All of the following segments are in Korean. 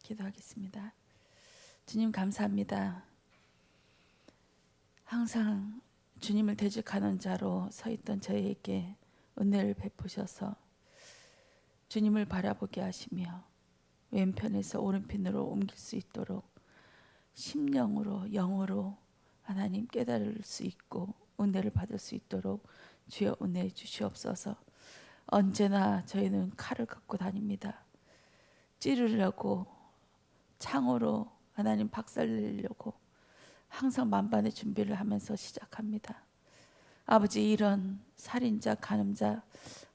기도하겠습니다. 주님 감사합니다. 항상 주님을 대적하는 자로 서 있던 저에게 은혜를 베푸셔서 주님을 바라보게 하시며 왼편에서 오른편으로 옮길 수 있도록 심령으로 영으로 하나님 깨달을 수 있고 은혜를 받을 수 있도록 주여 은혜해 주시옵소서. 언제나 저희는 칼을 갖고 다닙니다. 찌르려고 창으로 하나님 박살내려고 항상 만반의 준비를 하면서 시작합니다. 아버지, 이런 살인자, 간음자,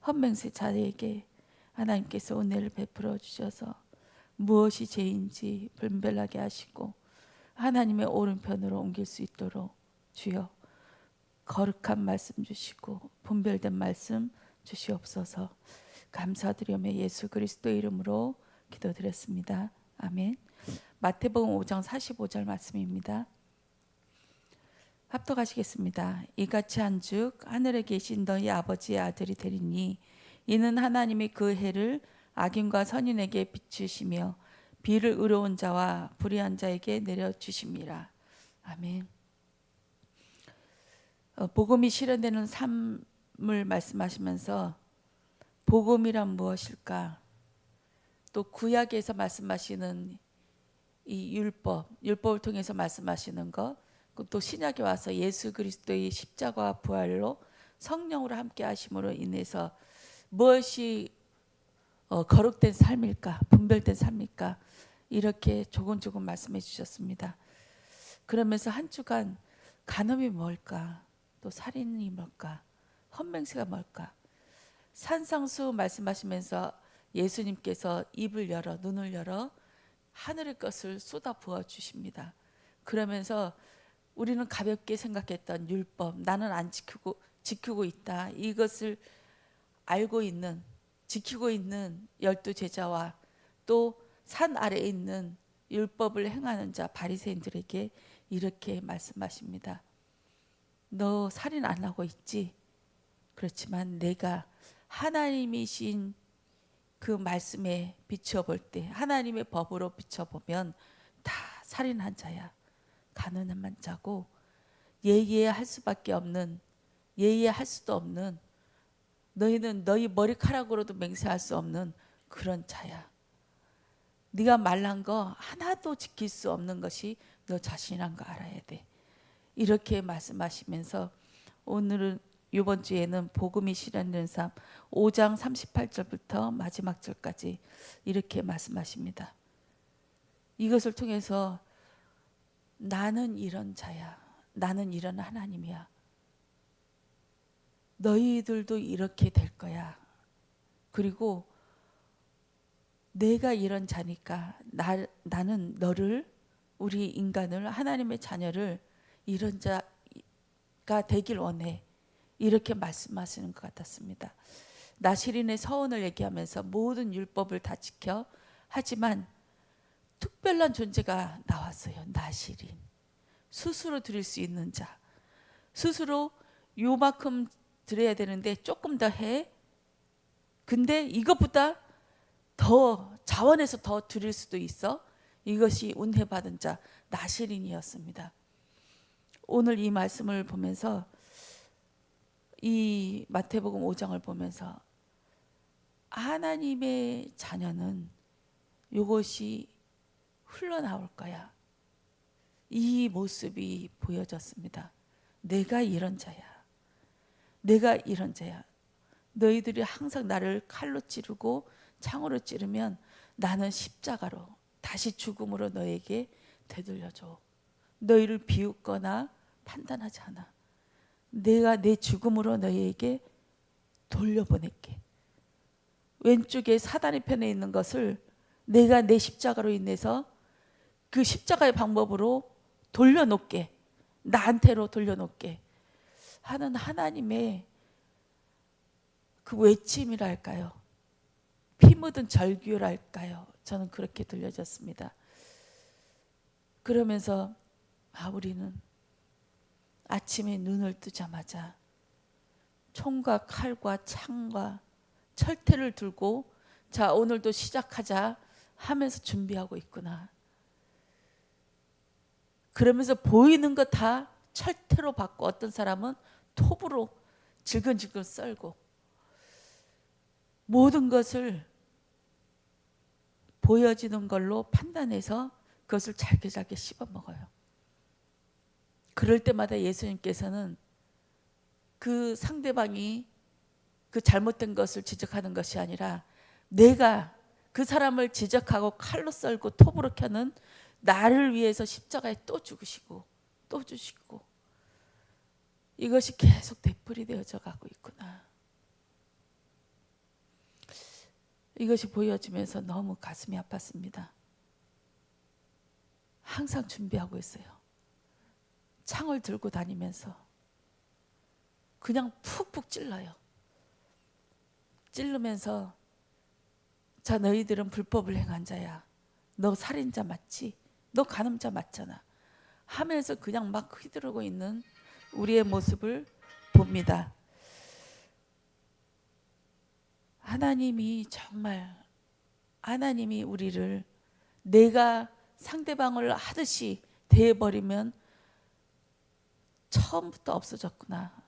헛맹세 자에게 하나님께서 은혜를 베풀어 주셔서 무엇이 죄인지 분별하게 하시고 하나님의 오른편으로 옮길 수 있도록 주여 거룩한 말씀 주시고 분별된 말씀 주시옵소서. 감사드리며 예수 그리스도의 이름으로 기도드렸습니다. 아멘. 마태복음 5장 45절 말씀입니다. 합독하시겠습니다. 이같이 한즉 하늘에 계신 너희 아버지의 아들이 되리니 이는 하나님이 그 해를 악인과 선인에게 비추시며 비를 의로운 자와 불의한 자에게 내려주심이라. 아멘. 복음이 실현되는 삶을 말씀하시면서 복음이란 무엇일까? 또 구약에서 말씀하시는 이 율법을 통해서 말씀하시는 것, 또 신약에 와서 예수 그리스도의 십자가와 부활로 성령으로 함께 하심으로 인해서 무엇이 거룩된 삶일까, 분별된 삶일까, 이렇게 조금조금 말씀해 주셨습니다. 그러면서 한 주간 간음이 뭘까, 또 살인이 뭘까, 헛맹세가 뭘까, 산상수 말씀하시면서 예수님께서 입을 열어 눈을 열어 하늘의 것을 쏟아 부어 주십니다. 그러면서 우리는 가볍게 생각했던 율법, 나는 안 지키고 있다, 이것을 알고 있는, 지키고 있는 12 제자와 또 산 아래에 있는 율법을 행하는 자 바리새인들에게 이렇게 말씀하십니다. 너 살인 안 하고 있지? 그렇지만 내가 하나님이신 그 말씀에 비춰볼 때, 하나님의 법으로 비춰보면 다 살인한 자야, 가늠한 자고, 예의할 수밖에 없는, 예의할 수도 없는, 너희는 너희 머리카락으로도 맹세할 수 없는 그런 자야. 네가 말한 거 하나도 지킬 수 없는 것이 너 자신이란 거 알아야 돼. 이렇게 말씀하시면서 오늘은 이번 주에는 복음이 실현된 삶 5장 38절부터 마지막 절까지 이렇게 말씀하십니다. 이것을 통해서 나는 이런 자야, 나는 이런 하나님이야, 너희들도 이렇게 될 거야, 그리고 내가 이런 자니까 나는 너를, 우리 인간을, 하나님의 자녀를 이런 자가 되길 원해, 이렇게 말씀하시는 것 같았습니다. 나시린의 서원을 얘기하면서 모든 율법을 다 지켜, 하지만 특별한 존재가 나왔어요. 나시린, 스스로 드릴 수 있는 자, 스스로 요만큼 드려야 되는데 조금 더 해, 근데 이것보다 더 자원해서 더 드릴 수도 있어. 이것이 은혜받은 자 나시린이었습니다. 오늘 이 말씀을 보면서, 이 마태복음 5장을 보면서 하나님의 자녀는 이것이 흘러나올 거야, 이 모습이 보여졌습니다. 내가 이런 자야, 내가 이런 자야. 너희들이 항상 나를 칼로 찌르고 창으로 찌르면 나는 십자가로 다시 죽음으로 너에게 되돌려줘. 너희를 비웃거나 판단하지 않아. 내가 내 죽음으로 너희에게 돌려보낼게. 왼쪽에 사단의 편에 있는 것을 내가 내 십자가로 인해서 그 십자가의 방법으로 돌려놓게, 나한테로 돌려놓게 하는 하나님의 그 외침이랄까요, 피 묻은 절규랄까요, 저는 그렇게 들려졌습니다. 그러면서 우리는 아침에 눈을 뜨자마자 총과 칼과 창과 철퇴를 들고 자 오늘도 시작하자 하면서 준비하고 있구나. 그러면서 보이는 거 다 철퇴로 받고 어떤 사람은 톱으로 질근질근 썰고 모든 것을 보여지는 걸로 판단해서 그것을 잘게 잘게 씹어 먹어요. 그럴 때마다 예수님께서는 그 상대방이 그 잘못된 것을 지적하는 것이 아니라 내가 그 사람을 지적하고 칼로 썰고 톱으로 켜는 나를 위해서 십자가에 또 죽으시고 또 주시고 이것이 계속 되풀이되어져 가고 있구나. 이것이 보여지면서 너무 가슴이 아팠습니다. 항상 준비하고 있어요. 창을 들고 다니면서 그냥 푹푹 찔러요. 찔르면서 자 너희들은 불법을 행한 자야. 너 살인자 맞지? 너 간음자 맞잖아. 하면서 그냥 막 휘두르고 있는 우리의 모습을 봅니다. 하나님이 정말 하나님이 우리를 내가 상대방을 하듯이 대해버리면 처음부터 없어졌구나.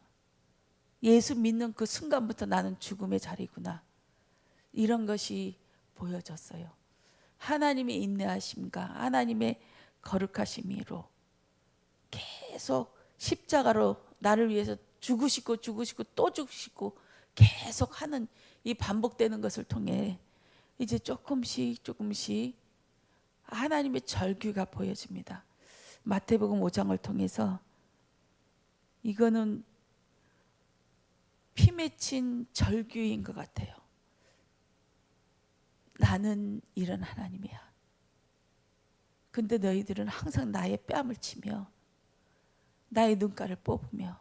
예수 믿는 그 순간부터 나는 죽음의 자리구나. 이런 것이 보여졌어요. 하나님의 인내하심과 하나님의 거룩하심으로 계속 십자가로 나를 위해서 죽으시고 죽으시고 또 죽으시고 계속 하는 이 반복되는 것을 통해 이제 조금씩 조금씩 하나님의 절규가 보여집니다. 마태복음 5장을 통해서 이거는 피 맺힌 절규인 것 같아요. 나는 이런 하나님이야. 근데 너희들은 항상 나의 뺨을 치며 나의 눈가를 뽑으며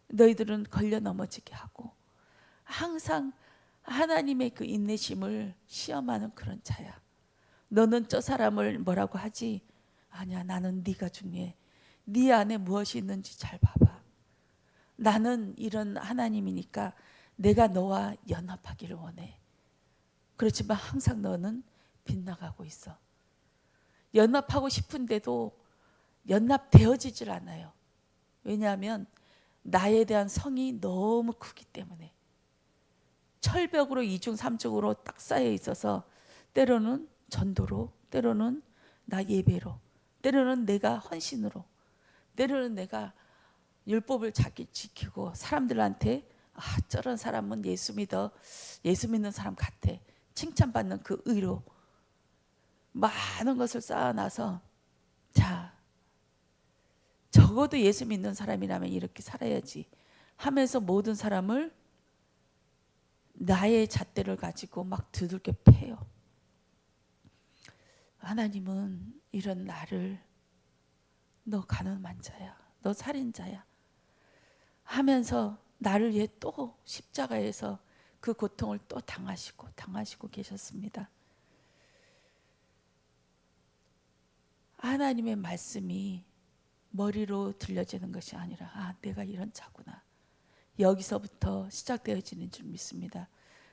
너희들은 걸려 넘어지게 하고 항상 하나님의 그 인내심을 시험하는 그런 자야. 너는 저 사람을 뭐라고 하지? 아니야, 나는 네가 중요해. 네 안에 무엇이 있는지 잘 봐봐. 나는 이런 하나님이니까 내가 너와 연합하기를 원해. 그렇지만 항상 너는 빗나가고 있어. 연합하고 싶은데도 연합되어지질 않아요. 왜냐하면 나에 대한 성이 너무 크기 때문에 철벽으로 이중 삼중으로 딱 쌓여 있어서 때로는 전도로, 때로는 나 예배로, 때로는 내가 헌신으로, 때로는 내가 율법을 자기 지키고 사람들한테 아 저런 사람은 예수 믿는 사람 같아 칭찬받는 그 의로 많은 것을 쌓아놔서 자 적어도 예수 믿는 사람이라면 이렇게 살아야지 하면서 모든 사람을 나의 잣대를 가지고 막 두들겨 패요. 하나님은 이런 나를 너 간음한 자야, 너 살인자야 하면서 나를 위해 또 십자가에서 그 고통을 또 당하시고 계셨습니다. 하나님의 말씀이 머리로 들려지는 것이 아니라 아 내가 이런 자구나. 여기서부터 시작되어지는 줄 믿습니다.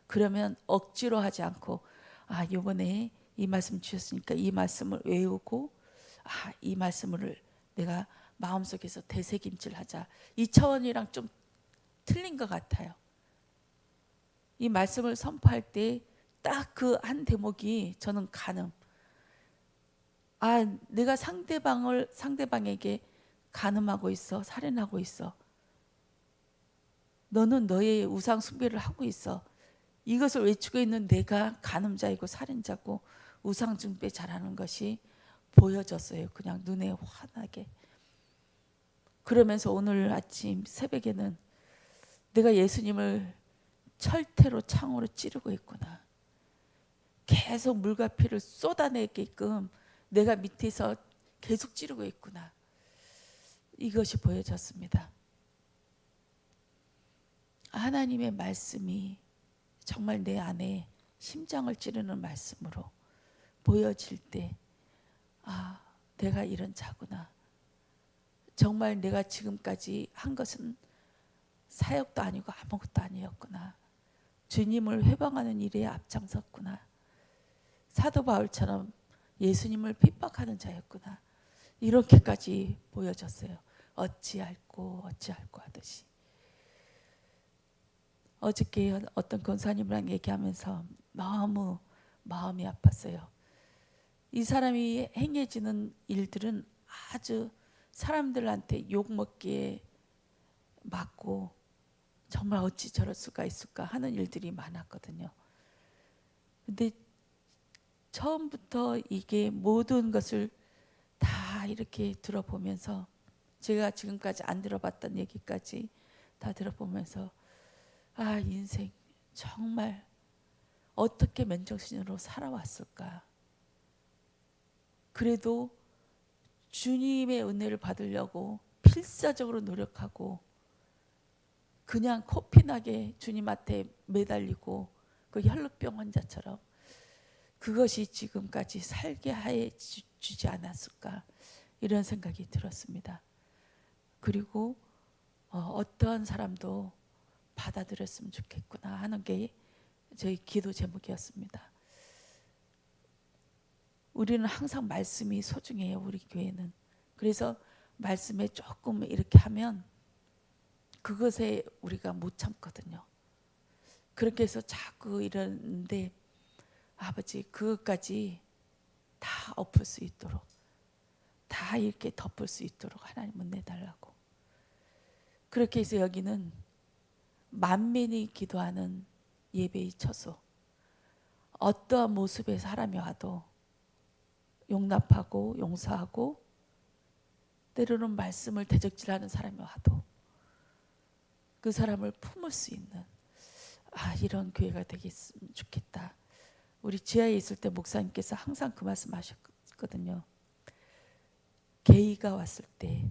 그러면 억지로 하지 않고 아 이번에 이 말씀 주셨으니까 이 말씀을 외우고 아 이 말씀을 내가 마음속에서 되새김질하자. 이 차원이랑 좀 틀린 것 같아요. 이 말씀을 선포할 때 딱 그 한 대목이 저는 간음. 아 내가 상대방에게 간음하고 있어. 살인하고 있어. 너는 너의 우상 숭배를 하고 있어. 이것을 외치고 있는 내가 간음자이고 살인자고 우상 숭배 잘하는 것이 보여졌어요. 그냥 눈에 환하게. 그러면서 오늘 아침 새벽에는 내가 예수님을 철퇴로 창으로 찌르고 있구나. 계속 물과 피를 쏟아내게끔 내가 밑에서 계속 찌르고 있구나. 이것이 보여졌습니다. 하나님의 말씀이 정말 내 안에 심장을 찌르는 말씀으로 보여질 때 아, 내가 이런 자구나. 정말 내가 지금까지 한 것은 사역도 아니고 아무것도 아니었구나. 주님을 회방하는 일에 앞장섰구나. 사도 바울처럼 예수님을 핍박하는 자였구나. 이렇게까지 보여졌어요. 어찌할꼬 하듯이. 어저께 어떤 권사님이랑 얘기하면서 너무 마음이 아팠어요. 이 사람이 행해지는 일들은 아주 사람들한테 욕먹기에 맞고 정말 어찌 저럴 수가 있을까 하는 일들이 많았거든요. 근데 처음부터 이게 모든 것을 다 이렇게 들어보면서 제가 지금까지 안 들어봤던 얘기까지 다 들어보면서 아, 인생 정말 어떻게 맨정신으로 살아왔을까. 그래도 주님의 은혜를 받으려고 필사적으로 노력하고 그냥 코피나게 주님한테 매달리고 그 혈루병 환자처럼 그것이 지금까지 살게 해 주지 않았을까 이런 생각이 들었습니다. 그리고 어떠한 사람도 받아들였으면 좋겠구나 하는 게 저희 기도 제목이었습니다. 우리는 항상 말씀이 소중해요. 우리 교회는. 그래서 말씀에 조금 이렇게 하면 그것에 우리가 못 참거든요. 그렇게 해서 자꾸 이러는데 아버지 그것까지 다 엎을 수 있도록 다 이렇게 덮을 수 있도록 하나님 은혜 달라고. 그렇게 해서 여기는 만민이 기도하는 예배의 처소. 어떠한 모습의 사람이 와도 용납하고 용서하고 때로는 말씀을 대적질하는 사람이 와도 그 사람을 품을 수 있는 이런 교회가 되겠으면 좋겠다. 우리 지하에 있을 때 목사님께서 항상 그 말씀 하셨거든요. 게이가 왔을 때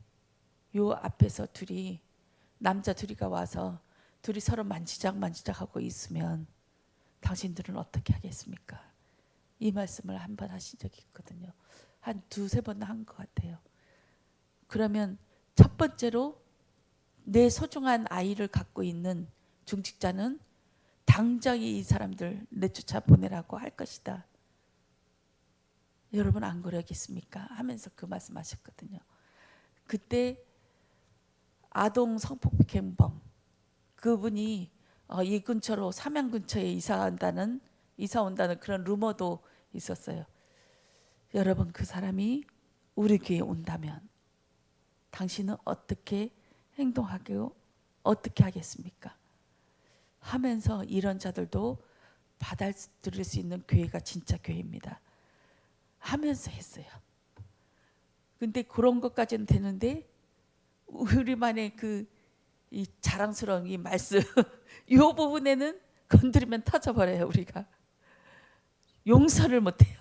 요 앞에서 둘이 남자 둘이가 와서 둘이 서로 만지작하고 있으면 당신들은 어떻게 하겠습니까? 이 말씀을 한 번 하신 적이 있거든요. 한 두세 번 한 것 같아요. 그러면 첫 번째로 내 소중한 아이를 갖고 있는 중직자는 당장 이 사람들 내쫓아 보내라고 할 것이다. 여러분 안 그러겠습니까? 하면서 그 말씀하셨거든요. 그때 아동 성폭행범 그분이 이 근처로 삼양 근처에 이사 온다는 그런 루머도 있었어요. 여러분 그 사람이 우리 교회에 온다면 당신은 어떻게 행동하고 어떻게 하겠습니까? 하면서 이런 자들도 받아들일 수 있는 교회가 진짜 교회입니다. 하면서 했어요. 근데 그런 것까지는 되는데 우리만의 이 자랑스러운 이 말씀 이 부분에는 건드리면 터져버려요. 우리가 용서를 못해요.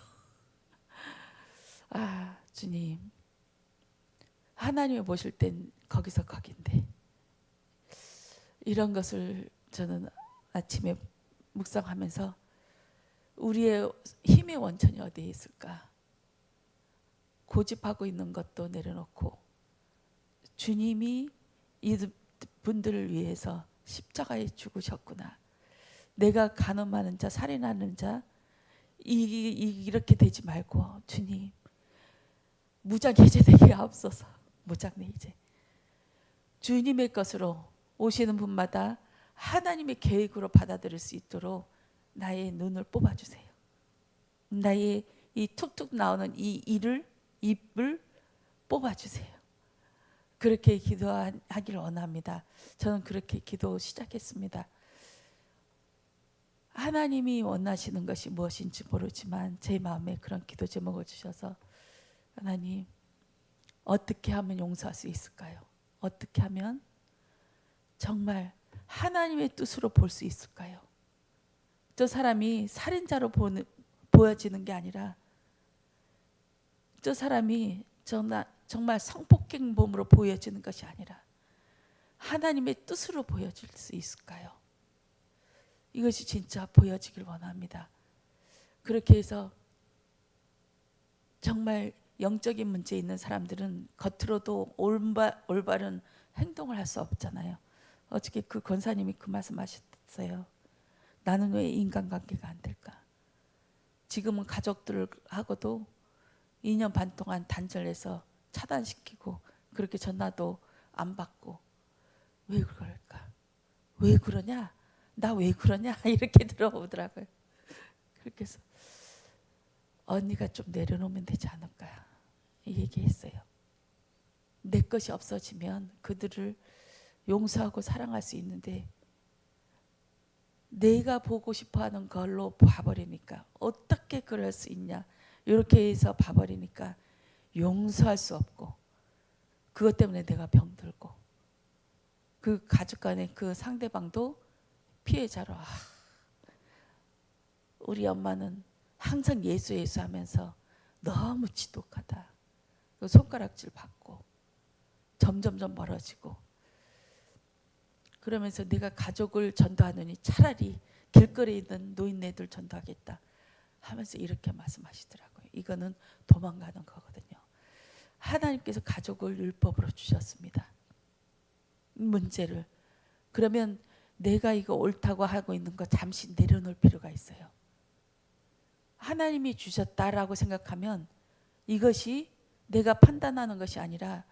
주님 하나님을 보실 땐 거기서 거긴데 이런 것을 저는 아침에 묵상하면서 우리의 힘의 원천이 어디에 있을까? 고집하고 있는 것도 내려놓고 주님이 이분들을 위해서 십자가에 죽으셨구나. 내가 간음하는 자, 살인하는 자 이렇게 되지 말고 주님 무장해제되게 하옵소서. 무장해제. 주님의 것으로 오시는 분마다 하나님의 계획으로 받아들일 수 있도록 나의 눈을 뽑아주세요. 나의 이 툭툭 나오는 이 입을 뽑아주세요. 그렇게 기도하길 원합니다. 저는 그렇게 기도 시작했습니다. 하나님이 원하시는 것이 무엇인지 모르지만 제 마음에 그런 기도 제목을 주셔서 하나님 어떻게 하면 용서할 수 있을까요? 어떻게 하면 정말 하나님의 뜻으로 볼 수 있을까요? 저 사람이 살인자로 보여지는 게 아니라 저 사람이 정말 성폭행범으로 보여지는 것이 아니라 하나님의 뜻으로 보여질 수 있을까요? 이것이 진짜 보여지길 원합니다. 그렇게 해서 정말 영적인 문제 있는 사람들은 겉으로도 올바른 행동을 할 수 없잖아요. 어저께 그 권사님이 그 말씀하셨어요. 나는 왜 인간관계가 안 될까? 지금은 가족들하고도 2년 반 동안 단절해서 차단시키고 그렇게 전화도 안 받고. 왜 그럴까? 왜 그러냐? 나 왜 그러냐? 이렇게 들어오더라고요. 그렇게 해서 언니가 좀 내려놓으면 되지 않을까 얘기했어요. 내 것이 없어지면 그들을 용서하고 사랑할 수 있는데 내가 보고 싶어하는 걸로 봐버리니까 어떻게 그럴 수 있냐 이렇게 해서 봐버리니까 용서할 수 없고 그것 때문에 내가 병들고 그 가족 간에 그 상대방도 피해자로 우리 엄마는 항상 예수 예수 하면서 너무 지독하다. 손가락질 받고 점점점 멀어지고 그러면서 내가 가족을 전도하느니 차라리 길거리에 있는 노인네들 전도하겠다 하면서 이렇게 말씀하시더라고요. 이거는 도망가는 거거든요. 하나님께서 가족을 율법으로 주셨습니다. 문제를. 그러면 내가 이거 옳다고 하고 있는 거 잠시 내려놓을 필요가 있어요. 하나님이 주셨다라고 생각하면 이것이 내가 판단하는 것이 아니라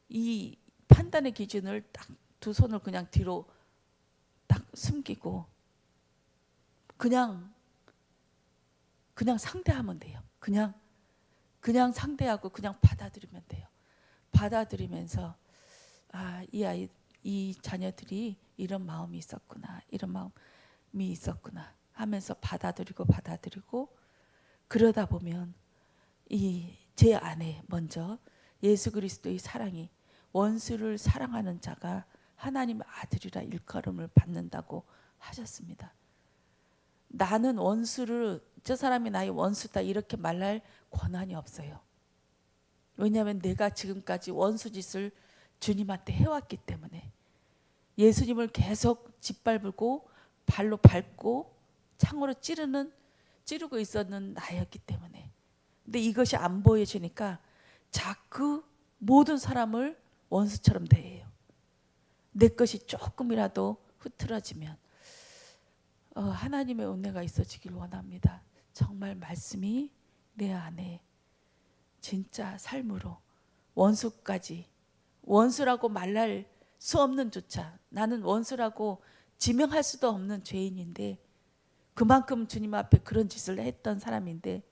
이 판단의 기준을 딱 두 손을 그냥 뒤로 딱 숨기고 그냥 상대하면 돼요. 그냥 상대하고 그냥 받아들이면 돼요. 받아들이면서 이 자녀들이 이런 마음이 있었구나, 이런 마음이 있었구나 하면서 받아들이고 그러다 보면 이 제 안에 먼저 예수 그리스도의 사랑이 원수를 사랑하는 자가 하나님 아들이라 일컬음을 받는다고 하셨습니다. 나는 원수를 저 사람이 나의 원수다 이렇게 말할 권한이 없어요. 왜냐하면 내가 지금까지 원수 짓을 주님한테 해왔기 때문에 예수님을 계속 짓밟고 발로 밟고 창으로 찌르고 있었는 나였기 때문에. 근데 이것이 안 보여지니까 자꾸 모든 사람을 원수처럼 대해요. 내 것이 조금이라도 흐트러지면 하나님의 은혜가 있어지길 원합니다. 정말 말씀이 내 안에 진짜 삶으로 원수까지 원수라고 말할 수 없는 조차 나는 원수라고 지명할 수도 없는 죄인인데 그만큼 주님 앞에 그런 짓을 했던 사람인데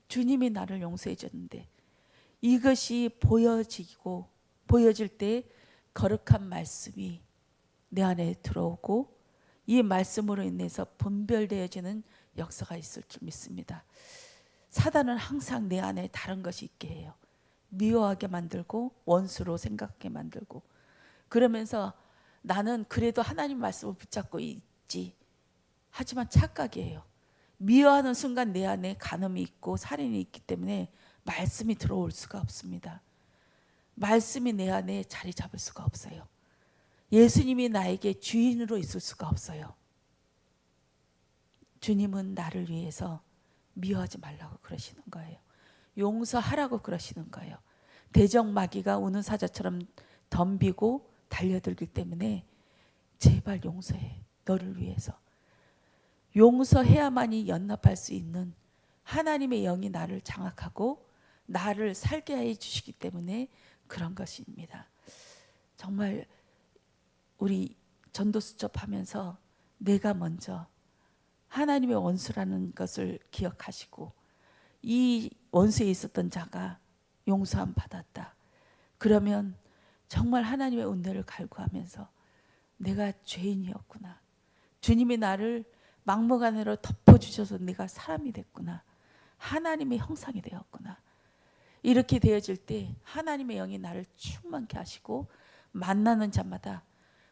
주님이 나를 용서해 줬는데 이것이 보여질 때 거룩한 말씀이 내 안에 들어오고 이 말씀으로 인해서 분별되어지는 역사가 있을 줄 믿습니다. 사단은 항상 내 안에 다른 것이 있게 해요. 미워하게 만들고 원수로 생각하게 만들고 그러면서 나는 그래도 하나님 말씀을 붙잡고 있지 하지만 착각이에요. 미워하는 순간 내 안에 간음이 있고 살인이 있기 때문에 말씀이 들어올 수가 없습니다. 말씀이 내 안에 자리 잡을 수가 없어요. 예수님이 나에게 주인으로 있을 수가 없어요. 주님은 나를 위해서 미워하지 말라고 그러시는 거예요. 용서하라고 그러시는 거예요. 대적마귀가 우는 사자처럼 덤비고 달려들기 때문에 제발 용서해. 너를 위해서. 용서해야만이 연납할 수 있는 하나님의 영이 나를 장악하고 나를 살게 해 주시기 때문에 그런 것입니다. 정말 우리 전도 수첩하면서 내가 먼저 하나님의 원수라는 것을 기억하시고 이 원수에 있었던 자가 용서함 받았다. 그러면 정말 하나님의 은혜를 갈구하면서 내가 죄인이었구나. 주님이 나를 막무가내로 덮어주셔서 내가 사람이 됐구나. 하나님의 형상이 되었구나. 이렇게 되어질 때 하나님의 영이 나를 충만케 하시고 만나는 자마다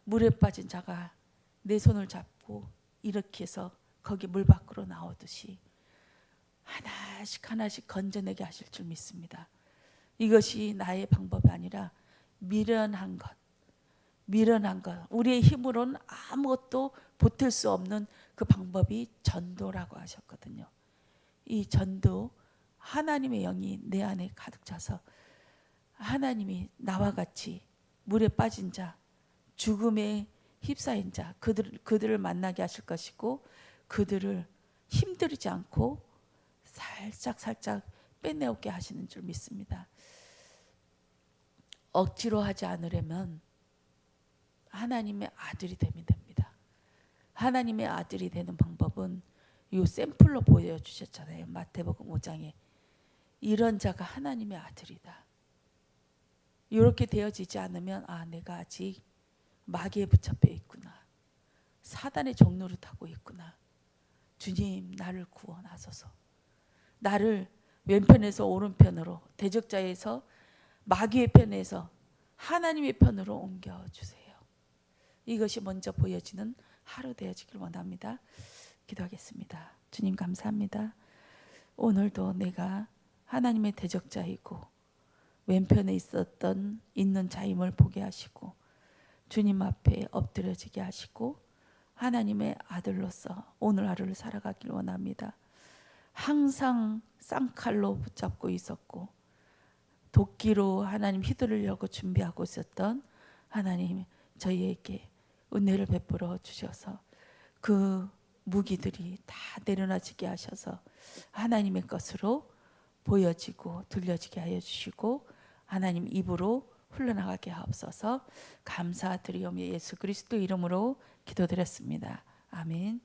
물에 빠진 자가 내 손을 잡고 이렇게 해서 거기 물 밖으로 나오듯이 하나씩 건져내게 하실 줄 믿습니다. 이것이 나의 방법이 아니라 미련한 것. 우리의 힘으로는 아무것도 보탤 수 없는 그 방법이 전도라고 하셨거든요. 이 전도 하나님의 영이 내 안에 가득 차서 하나님이 나와 같이 물에 빠진 자, 죽음에 휩싸인 자 그들을 만나게 하실 것이고 그들을 힘들이지 않고 살짝 빼내오게 하시는 줄 믿습니다. 억지로 하지 않으려면 하나님의 아들이 되면 됩니다. 하나님의 아들이 되는 방법은 이 샘플로 보여주셨잖아요. 마태복음 5장에 이런 자가 하나님의 아들이다. 이렇게 되어지지 않으면 내가 아직 마귀에 붙잡혀 있구나. 사단의 종로를 타고 있구나. 주님 나를 구원하소서. 나를 왼편에서 오른편으로 대적자에서 마귀의 편에서 하나님의 편으로 옮겨주세요. 이것이 먼저 보여지는 하루 되어지길 원합니다. 기도하겠습니다. 주님 감사합니다. 오늘도 내가 하나님의 대적자이고 왼편에 있는 자임을 보게 하시고 주님 앞에 엎드려지게 하시고 하나님의 아들로서 오늘 하루를 살아가길 원합니다. 항상 쌍칼로 붙잡고 있었고 도끼로 하나님 휘두르려고 준비하고 있었던 하나님 저희에게 은혜를 베풀어 주셔서 그 무기들이 다 내려놔지게 하셔서 하나님의 것으로 보여지고 들려지게 하여 주시고 하나님 입으로 흘러나가게 하옵소서. 감사드리오며 예수 그리스도 이름으로 기도드렸습니다. 아멘.